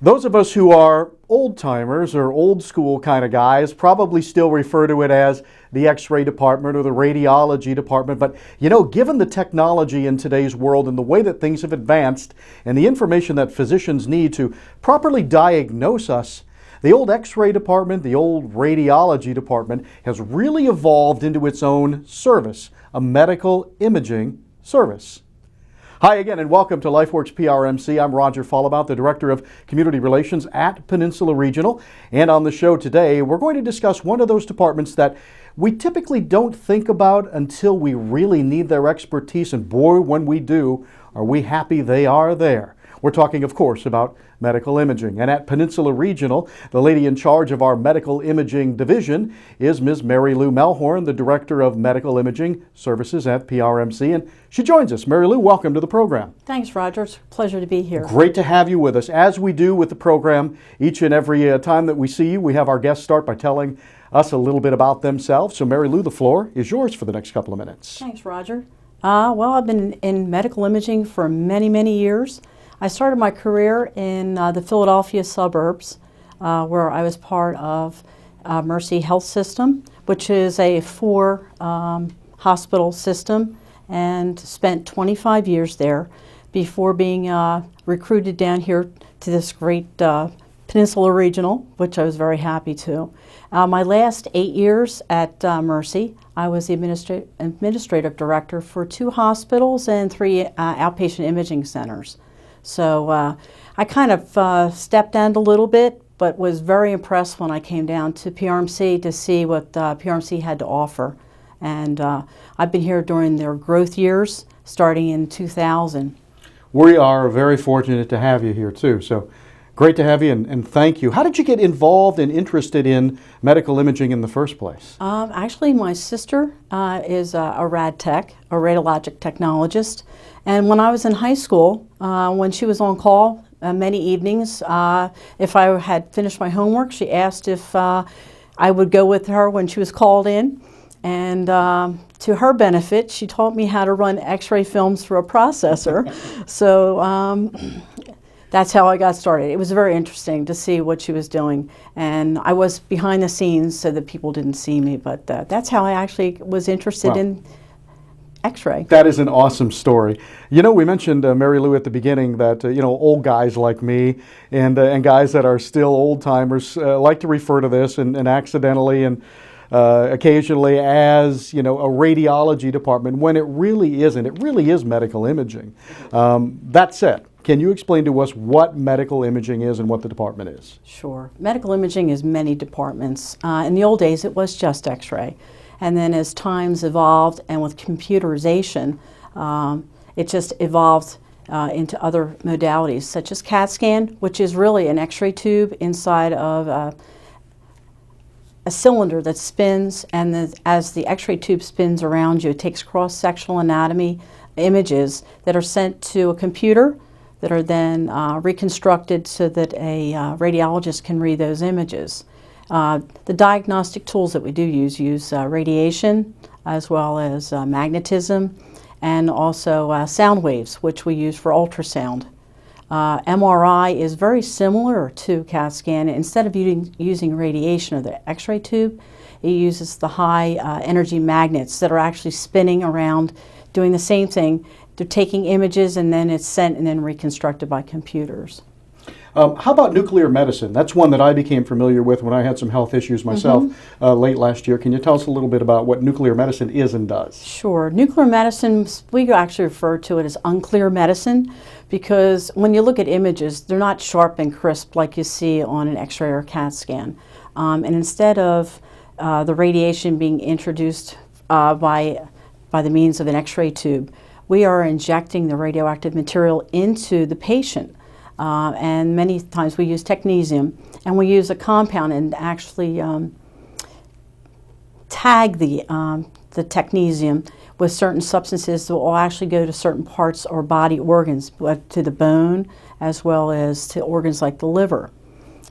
Those of us who are old-timers or old-school kind of guys probably still refer to it as the X-ray department or the radiology department. But, you know, given the technology in today's world and the way that things have advanced and the information that physicians need to properly diagnose us, the old X-ray department, the old radiology department has really evolved into its own service, a medical imaging service. Hi again and welcome to LifeWorks PRMC. I'm Roger Follebout, the Director of Community Relations at Peninsula Regional. And on the show today, we're going to discuss one of those departments that we typically don't think about until we really need their expertise. And boy, when we do, are we happy they are there. We're talking, of course, about medical imaging. And at Peninsula Regional, the lady in charge of our medical imaging division is Ms. Mary Lou Melhorn, the Director of Medical Imaging Services at PRMC. And she joins us. Mary Lou, welcome to the program. Thanks, Roger. It's a pleasure to be here. Great to have you with us. As we do with the program, each and every time that we see you, we have our guests start by telling us a little bit about themselves. So Mary Lou, the floor is yours for the next couple of minutes. Thanks, Roger. Well, I've been in medical imaging for many, many years. I started my career in the Philadelphia suburbs, where I was part of Mercy Health System, which is a 4-hospital system, and spent 25 years there before being recruited down here to this great Peninsula Regional, which I was very happy to. My last 8 years at Mercy, I was the administrative director for 2 hospitals and 3 outpatient imaging centers. So I kind of stepped down a little bit, but was very impressed when I came down to PRMC to see what PRMC had to offer. And I've been here during their growth years, starting in 2000. We are very fortunate to have you here too. So great to have you and thank you. How did you get involved and interested in medical imaging in the first place? Actually, my sister is a rad tech, a radiologic technologist. And when I was in high school, when she was on call many evenings, if I had finished my homework, she asked if I would go with her when she was called in. And to her benefit, she taught me how to run X-ray films through a processor. So that's how I got started. It was very interesting to see what she was doing. And I was behind the scenes so that people didn't see me. But that's how I actually was interested in X-ray. That is an awesome story. You know, we mentioned, Mary Lou, at the beginning that, you know, old guys like me and guys that are still old-timers like to refer to this and accidentally and occasionally as, you know, a radiology department when it really isn't. It really is medical imaging. That said, can you explain to us what medical imaging is and what the department is? Sure. Medical imaging is many departments. In the old days, it was just X-ray. And then as times evolved and with computerization, it just evolved into other modalities, such as CAT scan, which is really an X-ray tube inside of a cylinder that spins, and as the X-ray tube spins around you, it takes cross-sectional anatomy images that are sent to a computer that are then reconstructed so that a radiologist can read those images. The diagnostic tools that we do use radiation as well as magnetism and also sound waves, which we use for ultrasound. MRI is very similar to CAT scan. Instead of using radiation or the X-ray tube, it uses the high energy magnets that are actually spinning around doing the same thing. They're taking images and then it's sent and then reconstructed by computers. How about nuclear medicine? That's one that I became familiar with when I had some health issues myself late last year. Can you tell us a little bit about what nuclear medicine is and does? Sure. Nuclear medicine, we actually refer to it as unclear medicine because when you look at images, they're not sharp and crisp like you see on an X-ray or CAT scan. And instead of the radiation being introduced by the means of an X-ray tube, we are injecting the radioactive material into the patient. And many times we use technetium, and we use a compound and actually tag the technetium with certain substances that will actually go to certain parts or body organs, to the bone as well as to organs like the liver.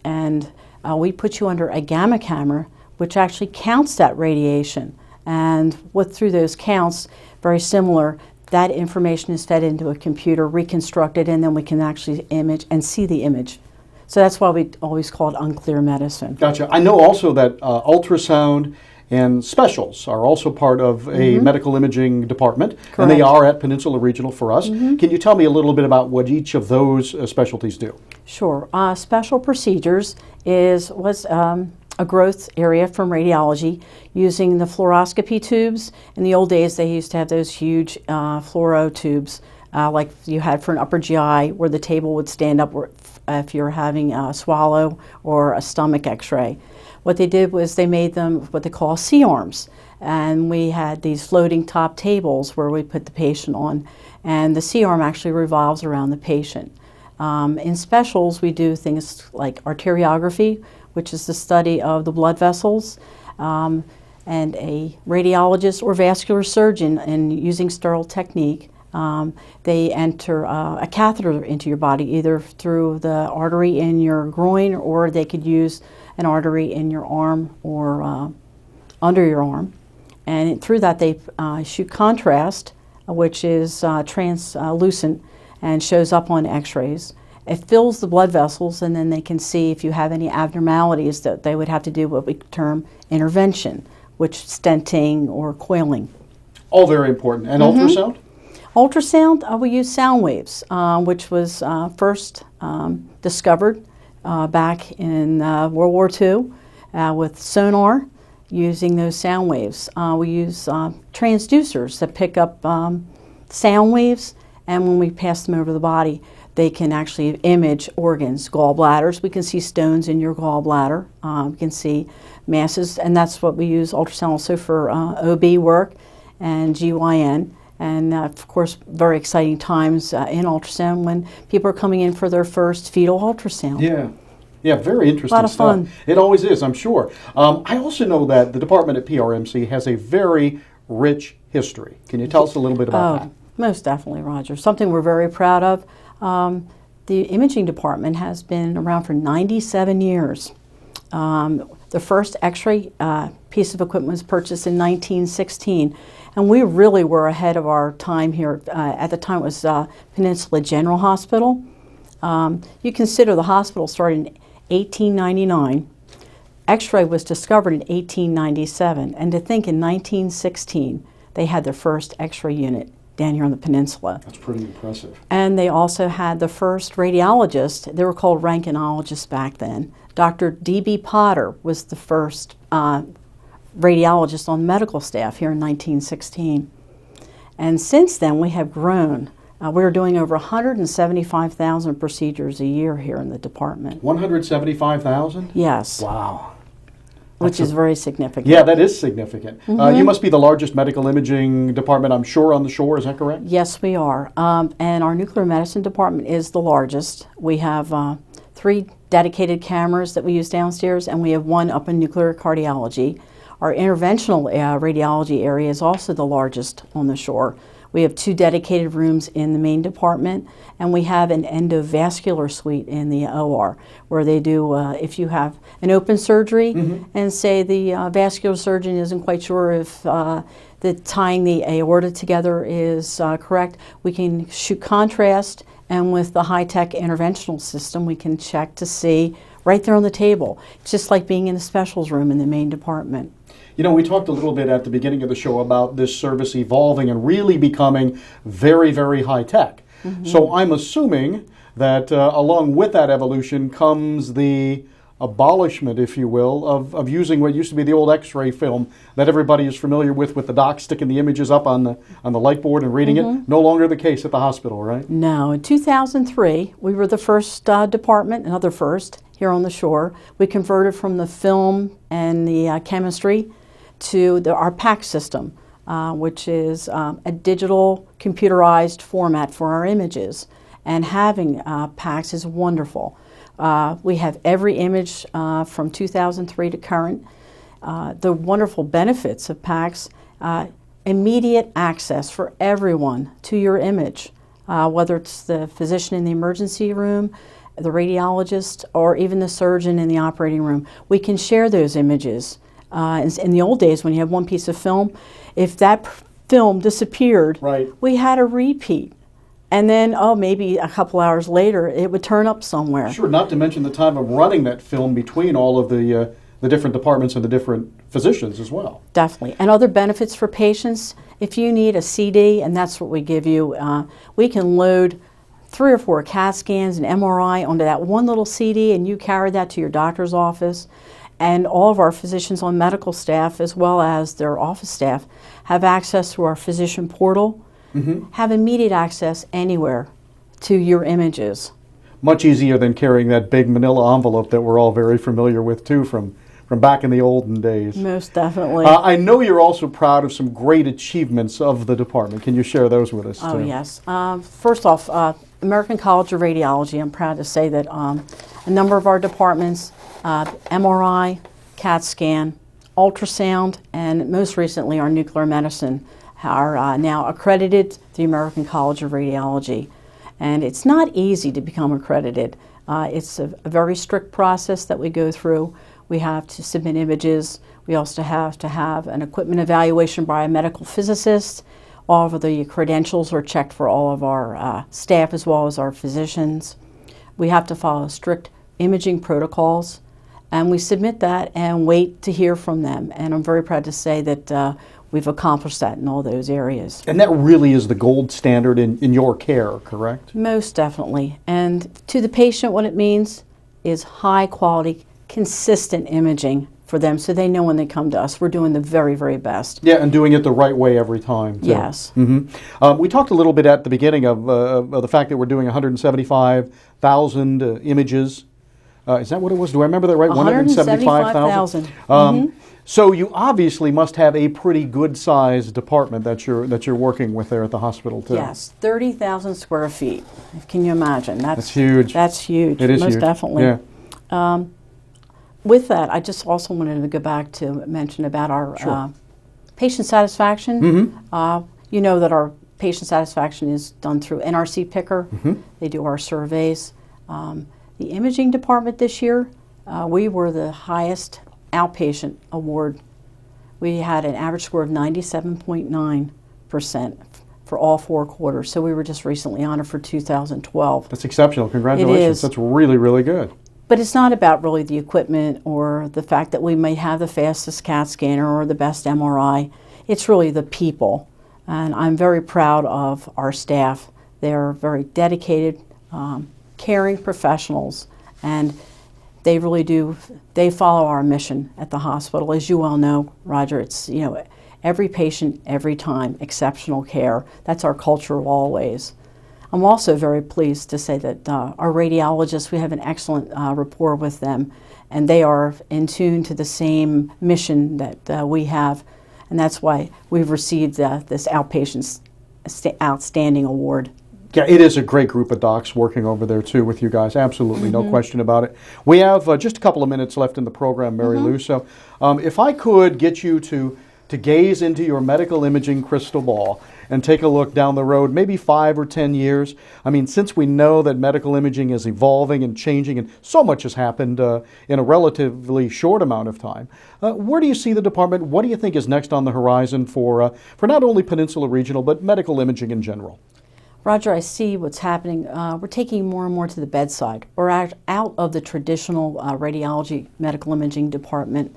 And we put you under a gamma camera, which actually counts that radiation. And through those counts, very similar, that information is fed into a computer, reconstructed, and then we can actually image and see the image. So that's why we always call it unclear medicine. Gotcha. I know also that ultrasound and specials are also part of a medical imaging department, and they are at Peninsula Regional for us. Can you tell me a little bit about what each of those specialties do? Sure. Special procedures was a growth area from radiology using the fluoroscopy tubes. In the old days, they used to have those huge fluoro tubes like you had for an upper GI where the table would stand up if you're having a swallow or a stomach x-ray. What they did was they made them what they call C-arms. And we had these floating top tables where we put the patient on. And the C-arm actually revolves around the patient. In specials, we do things like arteriography, which is the study of the blood vessels. And a radiologist or vascular surgeon, and using sterile technique, they enter a catheter into your body, either through the artery in your groin, or they could use an artery in your arm or under your arm. And through that they shoot contrast, which is translucent and shows up on x-rays. It fills the blood vessels, and then they can see if you have any abnormalities that they would have to do what we term intervention, which stenting or coiling. All very important. And ultrasound? Ultrasound, we use sound waves, which was first discovered back in World War II with sonar, using those sound waves. We use transducers that pick up sound waves, and when we pass them over the body, they can actually image organs, gallbladders. We can see stones in your gallbladder. We can see masses, and that's what we use ultrasound also for OB work and GYN. And of course, very exciting times in ultrasound when people are coming in for their first fetal ultrasound. Yeah, very interesting A lot of stuff. fun. It always is, I'm sure. I also know that the department at PRMC has a very rich history. Can you tell us a little bit about that? Most definitely, Roger. Something we're very proud of. The imaging department has been around for 97 years. The first x-ray piece of equipment was purchased in 1916. And we really were ahead of our time here. At the time it was Peninsula General Hospital. You consider the hospital started in 1899. X-ray was discovered in 1897. And to think in 1916 they had their first x-ray unit down here on the peninsula. That's pretty impressive. And they also had the first radiologist. They were called Rankinologists back then. Dr. D.B. Potter was the first radiologist on medical staff here in 1916. And since then we have grown. We're doing over 175,000 procedures a year here in the department. 175,000? Yes. Wow. Which is very significant. Yeah, that is significant. You must be the largest medical imaging department, I'm sure, on the shore. Is that correct? Yes, we are. And our nuclear medicine department is the largest. We have 3 dedicated cameras that we use downstairs, and we have 1 up in nuclear cardiology. Our interventional radiology area is also the largest on the shore. We have 2 dedicated rooms in the main department, and we have an endovascular suite in the OR where they do, if you have an open surgery and say the vascular surgeon isn't quite sure if tying the aorta together is correct, we can shoot contrast, and with the high-tech interventional system we can check to see right there on the table. It's just like being in the specials room in the main department. You know, we talked a little bit at the beginning of the show about this service evolving and really becoming very, very high-tech. So I'm assuming that along with that evolution comes the abolishment, if you will, of using what used to be the old X-ray film that everybody is familiar with the doc sticking the images up on the light board and reading it. No longer the case at the hospital, right? No. In 2003, we were the first department, another first, here on the shore. We converted from the film and the chemistry to our PACS system, which is a digital computerized format for our images. And having PACS is wonderful. We have every image from 2003 to current. The wonderful benefits of PACS, immediate access for everyone to your image, whether it's the physician in the emergency room, the radiologist, or even the surgeon in the operating room. We can share those images. In the old days, when you had one piece of film, if that film disappeared, we had a repeat. And then, oh, maybe a couple hours later, it would turn up somewhere. Sure, not to mention the time of running that film between all of the different departments and the different physicians as well. Definitely. And other benefits for patients, if you need a CD, and that's what we give you, we can load 3 or 4 CAT scans and MRI onto that one little CD, and you carry that to your doctor's office. And all of our physicians on medical staff, as well as their office staff, have access to our physician portal, have immediate access anywhere to your images. Much easier than carrying that big manila envelope that we're all very familiar with too from back in the olden days. Most definitely. I know you're also proud of some great achievements of the department. Can you share those with us Oh, too? yes. First off, American College of Radiology, I'm proud to say that a number of our departments, MRI, CAT scan, ultrasound, and most recently our nuclear medicine are now accredited to the American College of Radiology. And it's not easy to become accredited. It's a very strict process that we go through. We have to submit images. We also have to have an equipment evaluation by a medical physicist. All of the credentials are checked for all of our staff as well as our physicians. We have to follow strict imaging protocols, and we submit that and wait to hear from them. And I'm very proud to say that we've accomplished that in all those areas. And that really is the gold standard in your care, correct? Most definitely. And to the patient, what it means is high quality, consistent imaging for them so they know when they come to us we're doing the very, very best. Yeah, and doing it the right way every time, too. Yes. We talked a little bit at the beginning of the fact that we're doing 175,000 images. Is that what it was? Do I remember that right? 175,000. So you obviously must have a pretty good-sized department that you're working with there at the hospital, too. Yes, 30,000 square feet. Can you imagine? That's huge. That's huge. It is most huge. Definitely. Yeah. With that, I just also wanted to go back to mention about our Sure. patient satisfaction. You know that our patient satisfaction is done through NRC Picker. They do our surveys. The imaging department this year, we were the highest outpatient award. We had an average score of 97.9% for all 4 quarters. So we were just recently honored for 2012. That's exceptional. Congratulations. It is. That's really, really good. But it's not about really the equipment or the fact that we may have the fastest CAT scanner or the best MRI. It's really the people. And I'm very proud of our staff. They're very dedicated, caring professionals, and they really do, they follow our mission at the hospital. As you well know, Roger, it's, every patient, every time, exceptional care. That's our culture always. I'm also very pleased to say that our radiologists, we have an excellent rapport with them, and they are in tune to the same mission that we have, and that's why we've received this Outpatient Outstanding Award. Yeah, it is a great group of docs working over there too with you guys. Absolutely, no question about it. We have just a couple of minutes left in the program, Mary Lou. So if I could get you to gaze into your medical imaging crystal ball and take a look down the road, maybe 5 or 10 years. I mean, since we know that medical imaging is evolving and changing and so much has happened in a relatively short amount of time, where do you see the department? What do you think is next on the horizon for not only Peninsula Regional, but medical imaging in general? Roger, I see what's happening. We're taking more and more to the bedside. We're out of the traditional radiology medical imaging department.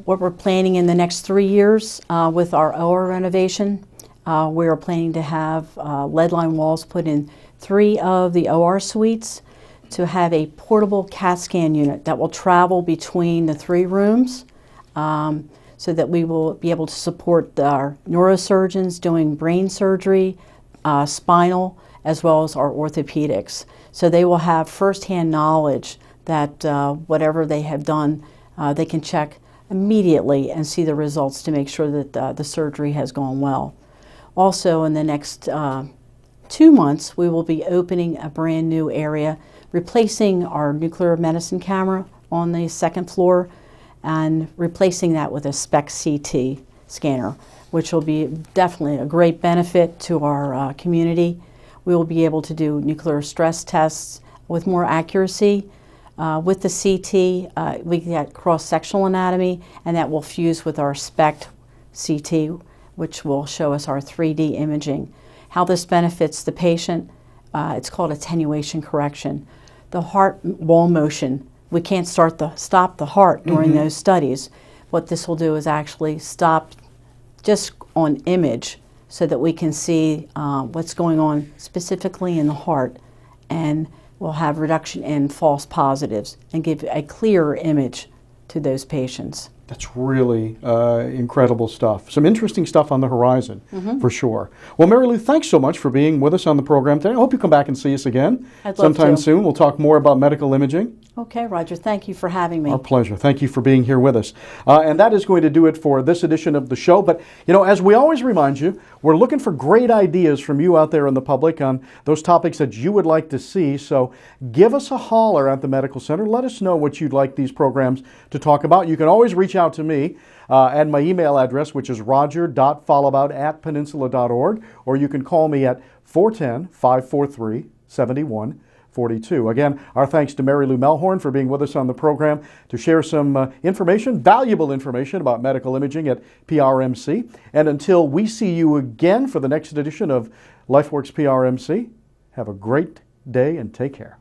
What we're planning in the next 3 years with our OR renovation, we are planning to have lead line walls put in 3 of the OR suites to have a portable CAT scan unit that will travel between the 3 rooms so that we will be able to support our neurosurgeons doing brain surgery, spinal, as well as our orthopedics. So they will have firsthand knowledge that whatever they have done, they can check immediately and see the results to make sure that the surgery has gone well. Also, in the next 2 months, we will be opening a brand new area, replacing our nuclear medicine camera on the 2nd floor and replacing that with a SPECT CT scanner, which will be definitely a great benefit to our community. We will be able to do nuclear stress tests with more accuracy. With the CT, we get cross-sectional anatomy, and that will fuse with our SPECT CT, which will show us our 3D imaging. How this benefits the patient, it's called attenuation correction. The heart wall motion, we can't stop the heart during those studies. What this will do is actually stop just on image so that we can see what's going on specifically in the heart, and we'll have reduction in false positives and give a clearer image to those patients. That's really incredible stuff. Some interesting stuff on the horizon, for sure. Well, Mary Lou, thanks so much for being with us on the program today. I hope you come back and see us again I'd love sometime to. soon. We'll talk more about medical imaging. Okay, Roger, thank you for having me. Our pleasure. Thank you for being here with us. And that is going to do it for this edition of the show. But, you know, as we always remind you, we're looking for great ideas from you out there in the public on those topics that you would like to see. So give us a holler at the Medical Center. Let us know what you'd like these programs to talk about. You can always reach out to me at my email address, which is roger.follebout@peninsula.org, or you can call me at 410-543-7142. Again, our thanks to Mary Lou Melhorn for being with us on the program to share some information, valuable information about medical imaging at PRMC. And until we see you again for the next edition of LifeWorks PRMC, have a great day and take care.